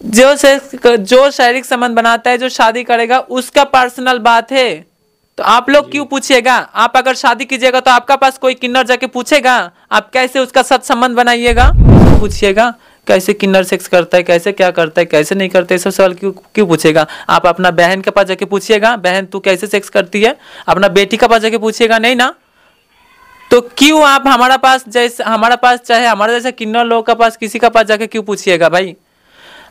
जो शारीरिक संबंध बनाता है, जो शादी करेगा उसका पर्सनल बात है। तो आप लोग क्यों पूछिएगा? आप अगर शादी कीजिएगा तो आपका पास कोई किन्नर जाके पूछेगा? आप कैसे उसका साथ संबंध बनाइएगा? पूछिएगा कैसे किन्नर सेक्स करता है, कैसे क्या करता है, कैसे नहीं करता है, सब सवाल क्यों क्यों पूछेगा? आप अपना बहन के पास जाके पूछिएगा, बहन तू कैसे सेक्स करती है? अपना बेटी के पास जाके पूछिएगा नहीं ना। तो क्यों आप हमारा पास चाहे हमारा जैसे किन्नर लोगों के पास किसी का पास जाके क्यों पूछिएगा भाई?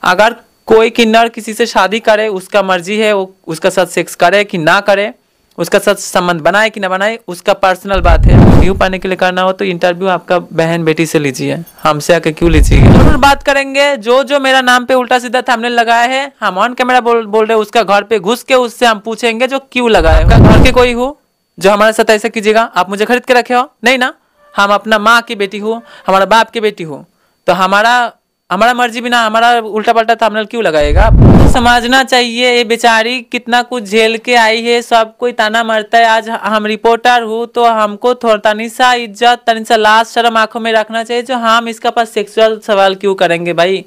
अगर कोई किन्नर किसी से शादी करे, उसका मर्जी है, वो उसका साथ सेक्स करे कि ना करे, उसका साथ संबंध बनाए कि ना बनाए, उसका पर्सनल बात है। व्यू पाने के लिए करना हो तो इंटरव्यू आपका बहन बेटी से लीजिए, हमसे आके क्यों लीजिए? जरूर बात करेंगे। जो मेरा नाम पे उल्टा सीधा थंबनेल लगाया है, हम ऑन कैमरा बोल रहे, उसका घर पे घुस के उससे हम पूछेंगे जो क्यों लगाया। घर के कोई हो जो हमारे साथ ऐसा कीजिएगा? आप मुझे खरीद के रखे हो? नहीं ना। हम अपना माँ की बेटी हो, हमारा बाप की बेटी हो, तो हमारा मर्जी बिना हमारा उल्टा पल्टा थंबनेल क्यों लगाएगा? समझना चाहिए ये बेचारी कितना कुछ झेल के आई है, सब कोई ताना मारता है। आज हम रिपोर्टर हूँ तो हमको थोड़ा तनी सा इज्जत, तनी सा लाज शर्म आंखों में रखना चाहिए। जो हम इसका पास सेक्सुअल सवाल क्यों करेंगे भाई?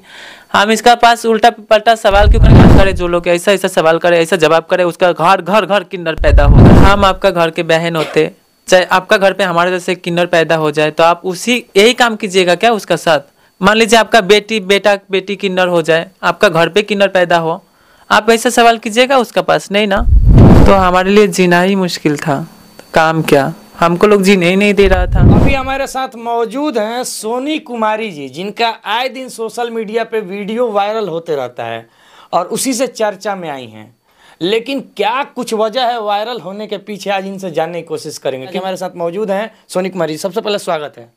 हम इसका पास उल्टा पल्टा सवाल क्यों करे? जो लोग ऐसा ऐसा सवाल करे, ऐसा जवाब करे, उसका घर घर किन्नर पैदा होगा। हम आपका घर के बहन होते, चाहे आपका घर पे हमारे जैसे किन्नर पैदा हो जाए तो आप यही काम कीजिएगा क्या उसका साथ? मान लीजिए आपका बेटी किन्नर हो जाए, आपका घर पे किन्नर पैदा हो, आप ऐसा सवाल कीजिएगा उसका पास? नहीं ना। तो हमारे लिए जीना ही मुश्किल था, काम क्या, हमको लोग जीने ही नहीं दे रहा था। अभी हमारे साथ मौजूद हैं सोनी कुमारी जी, जिनका आए दिन सोशल मीडिया पे वीडियो वायरल होते रहता है और उसी से चर्चा में आई हैं। लेकिन क्या कुछ वजह है वायरल होने के पीछे, आज इनसे जानने की कोशिश करेंगे। कि हमारे साथ मौजूद हैं सोनी कुमारी जी, सबसे पहले स्वागत है।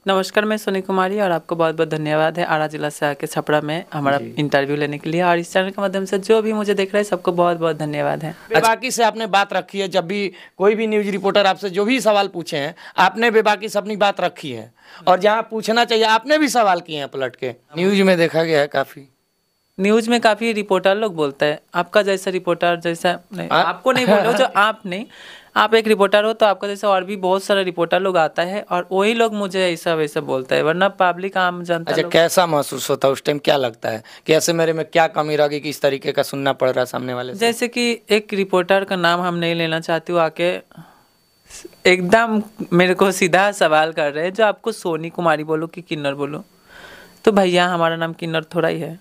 नमस्कार, मैं सोनी कुमारी और आपको बहुत बहुत धन्यवाद है आरा जिला से आके छपरा में हमारा इंटरव्यू लेने के लिए, और इस चैनल के माध्यम से जो भी मुझे देख रहे हैं सबको बहुत बहुत धन्यवाद है। बेबाकी से आपने बात रखी है, जब भी कोई भी न्यूज रिपोर्टर आपसे जो भी सवाल पूछे हैं आपने बेबाकी से अपनी बात रखी है, और जहाँ पूछना चाहिए आपने भी सवाल किए हैं पलट के। न्यूज में देखा गया है, काफी न्यूज में काफी रिपोर्टर लोग बोलते हैं, आपका जैसा रिपोर्टर जैसा नहीं, आपको नहीं बोल रहे हो, जो आप नहीं, आप एक रिपोर्टर हो तो आपका जैसा और भी बहुत सारा रिपोर्टर लोग आता है और वही लोग मुझे ऐसा वैसा बोलता है, वरना पब्लिक आम जनता। अच्छा, कैसा महसूस होता है उस टाइम? क्या लगता है कि ऐसे मेरे में क्या कमी रह गई कि इस तरीके का सुनना पड़ रहा है सामने वाले से? जैसे कि एक रिपोर्टर का नाम हम नहीं लेना चाहती हूँ, आके एकदम मेरे को सीधा सवाल कर रहे हैं, जो आपको सोनी कुमारी बोलो कि किन्नर बोलो। तो भैया हमारा नाम किन्नर थोड़ा ही है,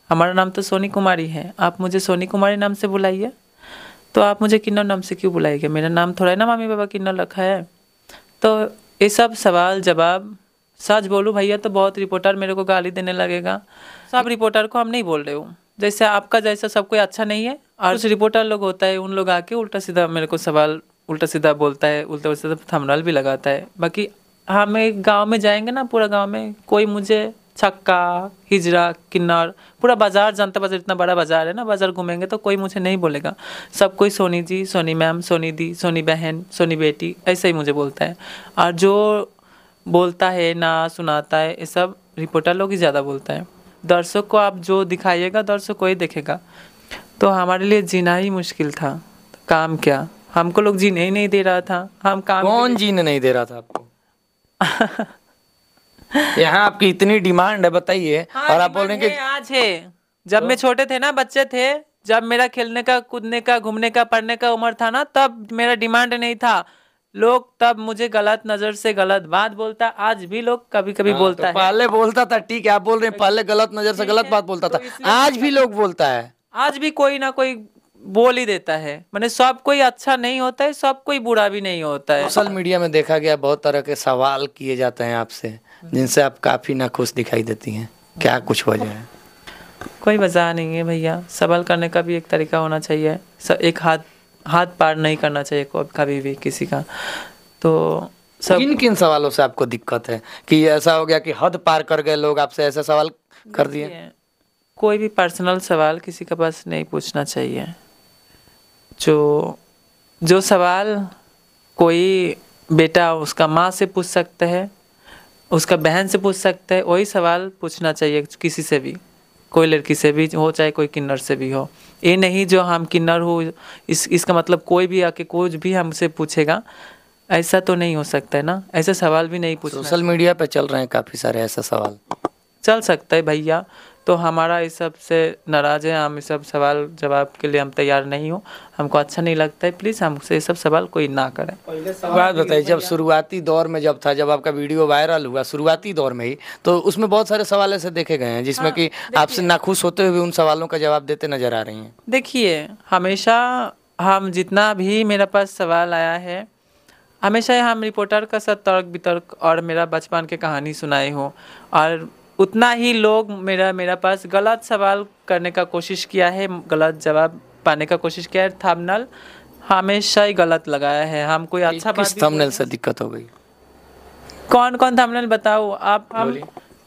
हमारा नाम तो सोनी कुमारी है। आप मुझे सोनी कुमारी नाम से बुलाइए, तो आप मुझे किन्नर नाम से क्यों बुलाइएगा? मेरा नाम थोड़ा है ना मम्मी पापा किन्नर रखा है। तो ये सब सवाल जवाब, सच बोलूँ भैया तो बहुत रिपोर्टर मेरे को गाली देने लगेगा। सब रिपोर्टर को हम नहीं बोल रहे हूँ, जैसे आपका जैसा सब कोई अच्छा नहीं है, और कुछ रिपोर्टर लोग होता है उन लोग आके उल्टा सीधा मेरे को सवाल उल्टा सीधा बोलता है, उल्टा सीधा थंबनेल भी लगाता है। बाकी हमें गाँव में जाएंगे ना, पूरा गाँव में कोई मुझे छक्का, हिजरा, किन्नर, पूरा बाजार, जनता बाजार इतना बड़ा बाजार है ना, बाजार घूमेंगे तो कोई मुझे नहीं बोलेगा। सब कोई सोनी जी, सोनी मैम, सोनी दी, सोनी बहन, सोनी बेटी, ऐसे ही मुझे बोलता है। और जो बोलता है ना सुनाता है, ये सब रिपोर्टर लोग ही ज़्यादा बोलता है। दर्शक को आप जो दिखाइएगा दर्शक को ही देखेगा। तो हमारे लिए जीना ही मुश्किल था, काम क्या, हमको लोग जीने ही नहीं दे रहा था। हम काम कौन जीने नहीं दे रहा था आपको? यहाँ आपकी इतनी डिमांड है, बताइए। और आप बोल रहे हैं कि आज है, जब मैं छोटे थे ना, बच्चे थे, जब मेरा खेलने का, कूदने का, घूमने का, पढ़ने का उम्र था ना, तब मेरा डिमांड नहीं था। लोग तब मुझे गलत नजर से गलत बात बोलता, आज भी लोग कभी कभी बोलता है। पहले बोलता था, ठीक है, आप बोल रहे हैं पहले गलत नजर से गलत बात बोलता था, आज भी लोग बोलता है। आज भी कोई ना कोई बोल ही देता है, मैंने सब कोई अच्छा नहीं होता है, सब कोई बुरा भी नहीं होता है। सोशल मीडिया में देखा गया बहुत तरह के सवाल किए जाते हैं आपसे, जिनसे आप काफी नाखुश दिखाई देती हैं, क्या कुछ वजह है? कोई वजह नहीं है भैया, सवाल करने का भी एक तरीका होना चाहिए, एक हाथ पार नहीं करना चाहिए कभी भी किसी का। तो सब किन किन सवालों से आपको दिक्कत है कि ऐसा हो गया कि हद पार कर गए लोग, आपसे ऐसा सवाल कर दिए? कोई भी पर्सनल सवाल किसी के पास नहीं पूछना चाहिए। जो सवाल कोई बेटा उसका माँ से पूछ सकता है, उसका बहन से पूछ सकता है, वही सवाल पूछना चाहिए किसी से भी, कोई लड़की से भी हो चाहे कोई किन्नर से भी हो। ये नहीं जो हम किन्नर हो इसका मतलब कोई भी आके कुछ भी हमसे पूछेगा, ऐसा तो नहीं हो सकता है ना, ऐसे सवाल भी नहीं पूछना। सोशल मीडिया पे चल रहे हैं काफ़ी सारे ऐसे सवाल। चल सकता है भैया, तो हमारा इस सब से नाराज़ है। हम इस सब सवाल जवाब के लिए हम तैयार नहीं हो, हमको अच्छा नहीं लगता है। प्लीज़ हमसे ये सब सवाल कोई ना करें। बात बताइए, जब शुरुआती दौर में जब आपका वीडियो वायरल हुआ शुरुआती दौर में ही, तो उसमें बहुत सारे सवाल ऐसे देखे गए हैं जिसमें कि आपसे नाखुश होते हुए उन सवालों का जवाब देते नजर आ रही हैं। देखिए, हमेशा हम जितना भी मेरे पास सवाल आया है, हमेशा हम रिपोर्टर का साथ तर्क वितर्क और मेरा बचपन के कहानी सुनाए हो, और उतना ही लोग मेरा पास गलत सवाल करने का कोशिश किया है, गलत जवाब पाने का कोशिश किया है। थंबनेल हमेशा ही गलत लगाया है। हम कोई अच्छा बात किस थंबनेल से दिक्कत हो गई? कौन कौन थंबनेल बताओ आप? हम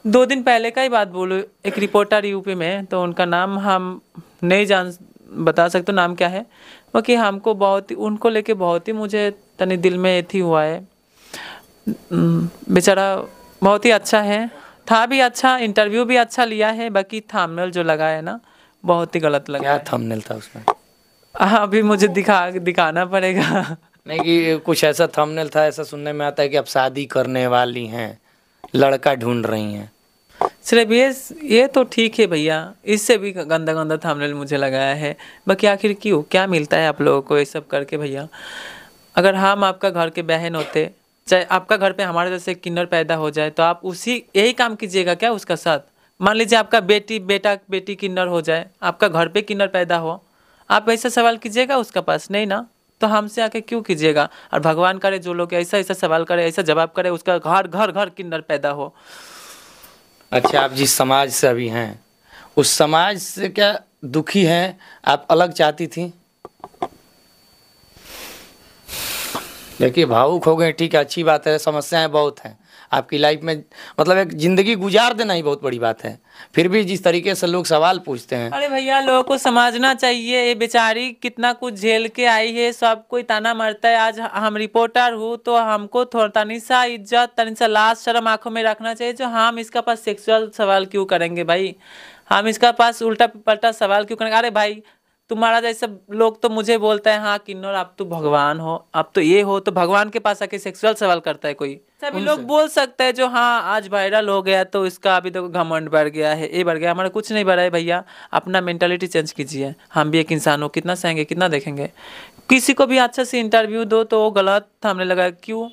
2 दिन पहले का ही बात बोलो। एक रिपोर्टर यूपी में, तो उनका नाम हम नहीं बता सकते नाम क्या है, क्योंकि हमको बहुत ही उनको लेके बहुत ही मुझे तनी दिल में एथी हुआ है। बेचारा बहुत ही अच्छा है, था भी अच्छा, इंटरव्यू भी अच्छा लिया है, बाकी थंबनेल जो लगा है ना बहुत ही गलत लगा। क्या थंबनेल था उसमें? अभी मुझे दिखाना पड़ेगा। नहीं कि कुछ ऐसा थंबनेल था, ऐसा सुनने में आता है कि आप शादी करने वाली हैं, लड़का ढूंढ रही हैं। सिर्फ ये तो ठीक है भैया, इससे भी गंदा गंदा थंबनेल मुझे लगाया है। बाकी आखिर क्यों, क्या मिलता है आप लोगों को ये सब करके भैया? अगर हम आपका घर के बहन होते, चाहे आपका घर पे हमारे जैसे किन्नर पैदा हो जाए, तो आप यही काम कीजिएगा क्या उसका साथ? मान लीजिए आपका बेटी किन्नर हो जाए, आपका घर पे किन्नर पैदा हो, आप ऐसा सवाल कीजिएगा उसका पास? नहीं ना, तो हमसे आके क्यों कीजिएगा? और भगवान करे जो लोग ऐसा सवाल करे, ऐसा जवाब करे, उसका घर किन्नर पैदा हो। अच्छा, आप जिस समाज से अभी हैं, उस समाज से क्या दुखी हैं? आप अलग चाहती थी? देखिए, भावुक हो गए, ठीक है, अच्छी बात है, समस्याएं बहुत हैं आपकी लाइफ में, मतलब एक ज़िंदगी गुजार देना ही बहुत बड़ी बात है। फिर भी जिस तरीके से लोग सवाल पूछते हैं। अरे भैया, लोगों को समझना चाहिए, ये बेचारी कितना कुछ झेल के आई है, सब कोई ताना मारता है। आज हम रिपोर्टर हूँ तो हमको थोड़ा तनी सा इज्जत, तनी सा लाज शर्म आंखों में रखना चाहिए। जो हम इसका पास सेक्सुअल सवाल क्यों करेंगे भाई? हम इसका पास उल्टा पलटा सवाल क्यों करेंगे? अरे भाई, तुम्हारा जैसे लोग तो मुझे बोलते हैं, हाँ किन्नर आप तो भगवान हो, आप तो ये हो, तो भगवान के पास आके सेक्सुअल सवाल करता है कोई? सभी लोग बोल सकते हैं जो हाँ आज वायरल हो गया तो इसका अभी तो घमंड बढ़ गया है, ये बढ़ गया। हमारा कुछ नहीं बढ़ा है भैया, अपना मेंटालिटी चेंज कीजिए। हम भी एक इंसान हो, कितना सहेंगे, कितना देखेंगे? किसी को भी अच्छा से इंटरव्यू दो तो वो गलत हमने लगा, क्यों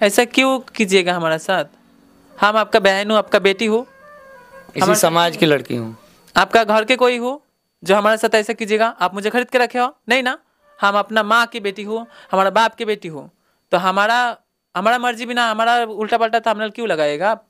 ऐसा क्यों कीजिएगा हमारे साथ? हम आपका बहन हो, आपका बेटी हो, इसी समाज की लड़की हूँ, आपका घर के कोई हो, जो हमारे साथ ऐसा कीजिएगा? आप मुझे खरीद के रखे हो? नहीं ना, हम अपना माँ की बेटी हो, हमारा बाप की बेटी हो, तो हमारा मर्जी बिना हमारा उल्टा पल्टा थंबनेल क्यों लगाएगा आप?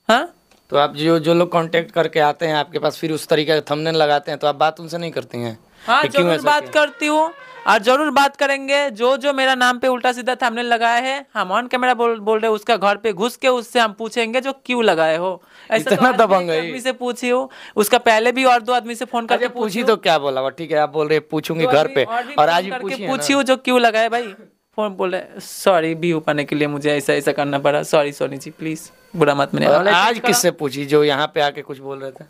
हाँ, तो आप जो लोग कांटेक्ट करके आते हैं आपके पास, फिर उस तरीके का थंबनेल लगाते हैं, तो आप बात उनसे नहीं करती हैं? हाँ जरूर बात करती हूँ, और जरूर बात करेंगे। जो मेरा नाम पे उल्टा सीधा थंबनेल लगाया है, हम ऑन कैमरा बोल रहे, उसका घर पे घुस के उससे हम पूछेंगे जो क्यों लगाए हो। ऐसा इतना तो दबंग है? आदमी से पूछी हो, उसका पहले भी और 2 आदमी से फोन करके पूछी तो क्या बोला? ठीक है, आप बोल रहे पूछूंगी घर पे, और आज भी पूछी हो जो क्यों लगाए भाई? फोन बोल रहे सॉरी व्यू पाने के लिए मुझे ऐसा करना पड़ा, सॉरी सोनी जी प्लीज बुरा मत मनिए। आज किससे पूछी जो यहाँ पे आके कुछ बोल रहे थे?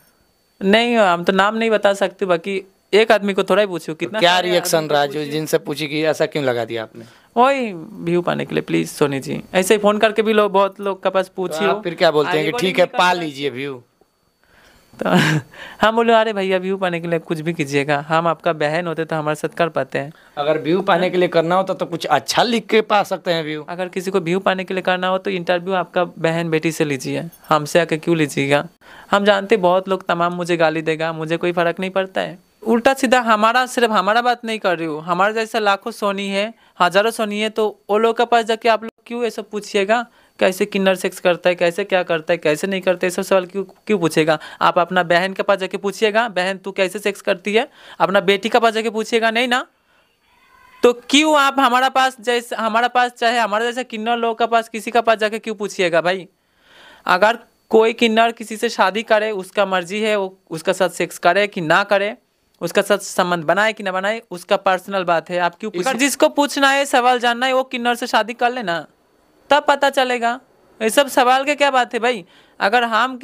नहीं, हम तो नाम नहीं बता सकते, बाकी एक आदमी को थोड़ा ही पूछू। कितना क्या रिएक्शन रहा जो जिनसे पूछी कि ऐसा क्यों लगा दिया आपने? वही व्यू पाने के लिए, प्लीज सोनी जी। ऐसे ही फोन करके भी लोग, बहुत लोग के पास पूछी हो, फिर क्या बोलते हैं कि ठीक है पा लीजिए व्यू? तो हम बोले अरे भैया व्यू पाने के लिए कुछ भी कीजिएगा, हम आपका बहन होते तो हमारे साथ कर पाते हैं। अगर व्यू पाने के लिए करना होता तो कुछ अच्छा लिख के पा सकते हैं व्यू। अगर किसी को व्यू पाने के लिए करना हो तो इंटरव्यू आपका बहन बेटी से लीजिए, हमसे आके क्यों लीजिएगा? हम जानते बहुत लोग तमाम मुझे गाली देगा, मुझे कोई फर्क नहीं पड़ता है। उल्टा सीधा सिर्फ हमारा बात नहीं कर रही हूँ, हमारे जैसा लाखों सोनी है, हजारों सोनी है, तो वो लोग के पास जाके आप लोग क्यों ये सब पूछिएगा? कैसे किन्नर सेक्स करता है, कैसे क्या करता है, कैसे नहीं करता है, सब सवाल क्यों पूछेगा? आप अपना बहन के पास जाके पूछिएगा, बहन तू कैसे सेक्स करती है? अपना बेटी के पास जाके पूछिएगा, नहीं ना? तो क्यों आप हमारा पास चाहे हमारा जैसे किन्नर लोग के पास, किसी का पास जाके क्यों पूछिएगा भाई? अगर कोई किन्नर किसी से शादी करे, उसका मर्जी है, वो उसका साथ सेक्स करे कि ना करे, उसका साथ संबंध बनाए कि ना बनाए, उसका पर्सनल बात है। आप क्यों अगर जिसको पूछना है, सवाल जानना है, वो किन्नर से शादी कर लेना, तब पता चलेगा। ये सब सवाल के क्या बात है भाई? अगर हम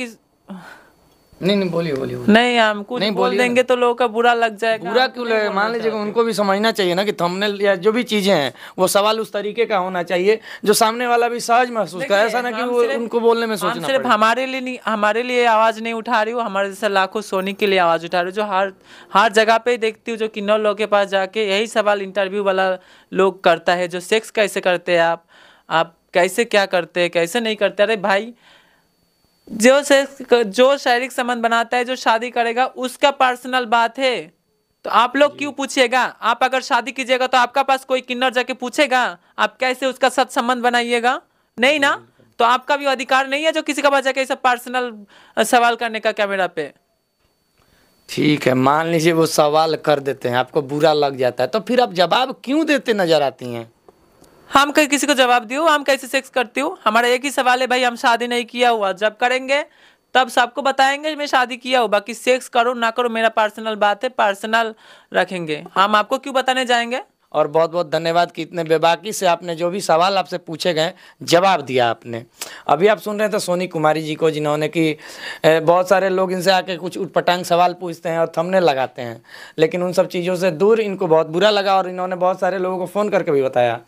नहीं बोलिए बोलिए बोलिए। नहीं, हम कुछ नहीं, बोल बोलिए देंगे तो लोगों का बुरा लग जाएगा। बुरा क्यों लगे, मान लीजिए उनको भी समझना चाहिए ना कि थंबनेल या जो भी चीजें हैं वो सवाल उस तरीके का होना चाहिए जो सामने वाला भी सहज महसूस करे, ऐसा ना कि वो उनको बोलने में हम सोचना सिर्फ पड़े। हमारे लिए नहीं, हमारे लिए आवाज नहीं उठा रही हूँ, हमारे जैसे लाखों सोनी के लिए आवाज उठा रही हूँ, जो हर जगह पे देखती हूँ, जो किन्नर लोग के पास जाके यही सवाल इंटरव्यू वाला लोग करता है, जो सेक्स कैसे करते हैं आप कैसे क्या करते हैं, कैसे नहीं करते। अरे भाई, जो शारीरिक संबंध बनाता है, जो शादी करेगा, उसका पर्सनल बात है। तो आप लोग क्यों पूछिएगा? आप अगर शादी कीजिएगा तो आपका पास कोई किन्नर जाके पूछेगा आप कैसे उसका सत संबंध बनाइएगा? नहीं ना। तो आपका भी अधिकार नहीं है जो किसी का पास जाके ऐसा पर्सनल सवाल करने का कैमरा पे। ठीक है, मान लीजिए वो सवाल कर देते हैं, आपको बुरा लग जाता है, तो फिर आप जवाब क्यों देते नजर आती हैं? हम कहीं किसी को जवाब दियो हम कैसे सेक्स करती हूँ? हमारा एक ही सवाल है भाई, हम शादी नहीं किया हुआ, जब करेंगे तब सबको बताएंगे मैं शादी किया हूँ। बाकी सेक्स करो ना करो मेरा पर्सनल बात है, पर्सनल रखेंगे, हम आपको क्यों बताने जाएंगे। और बहुत बहुत धन्यवाद कि इतने बेबाकी से आपने जो भी सवाल आपसे पूछे गए जवाब दिया आपने। अभी आप सुन रहे थे सोनी कुमारी जी को, जिन्होंने कि बहुत सारे लोग इनसे आके कुछ उटपटांग सवाल पूछते हैं और थंबनेल लगाते हैं, लेकिन उन सब चीज़ों से दूर इनको बहुत बुरा लगा और इन्होंने बहुत सारे लोगों को फ़ोन करके भी बताया।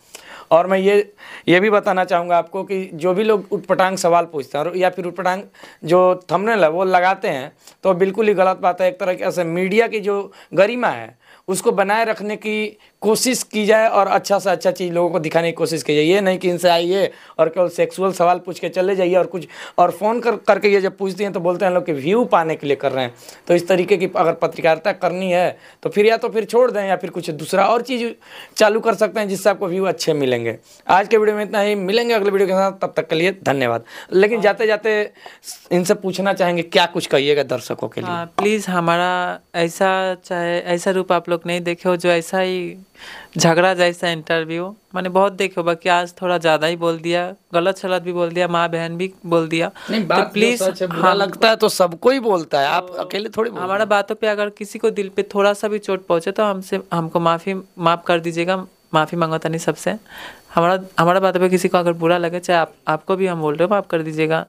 और मैं ये भी बताना चाहूँगा आपको कि जो भी लोग उटपटांग सवाल पूछते हैं और या फिर उटपटांग जो थंबनेल है वो लगाते हैं, तो बिल्कुल ही गलत बात है। एक तरह से मीडिया की जो गरिमा है उसको बनाए रखने की कोशिश की जाए और अच्छा से अच्छा चीज़ लोगों को दिखाने की कोशिश की जाए। ये नहीं कि इनसे आइए और केवल सेक्सुअल सवाल पूछ के चले जाइए और कुछ और फ़ोन करके ये जब पूछती हैं तो बोलते हैं लोग कि व्यू पाने के लिए कर रहे हैं। तो इस तरीके की अगर पत्रकारिता करनी है तो फिर या तो फिर छोड़ दें या फिर कुछ दूसरा और चीज़ चालू कर सकते हैं जिससे आपको व्यू अच्छे मिलेंगे। आज के वीडियो में इतना ही, मिलेंगे अगले वीडियो के साथ, तब तक के लिए धन्यवाद। लेकिन जाते जाते इनसे पूछना चाहेंगे क्या कुछ कहिएगा दर्शकों के लिए? प्लीज़ हमारा ऐसा रूप आप लोग नहीं देखे हो जो ऐसा ही झगड़ा जैसा इंटरव्यू मैंने बहुत देखे हो। बाकी आज थोड़ा ज़्यादा ही बोल दिया, गलत सलत भी बोल दिया, माँ बहन भी बोल दिया। नहीं, तो प्लीज़ बुरा लगता है तो सबको ही बोलता है, आप अकेले थोड़ी बोलते हैं। हमारा बातों पे अगर किसी को दिल पे थोड़ा सा भी चोट पहुँचे तो हमको माफ़ कर दीजिएगा, माफ़ी मांगता नहीं सबसे। हमारा बातों पे किसी को अगर बुरा लगे, चाहे आपको भी हम बोल रहे हो, माफ़ कर दीजिएगा।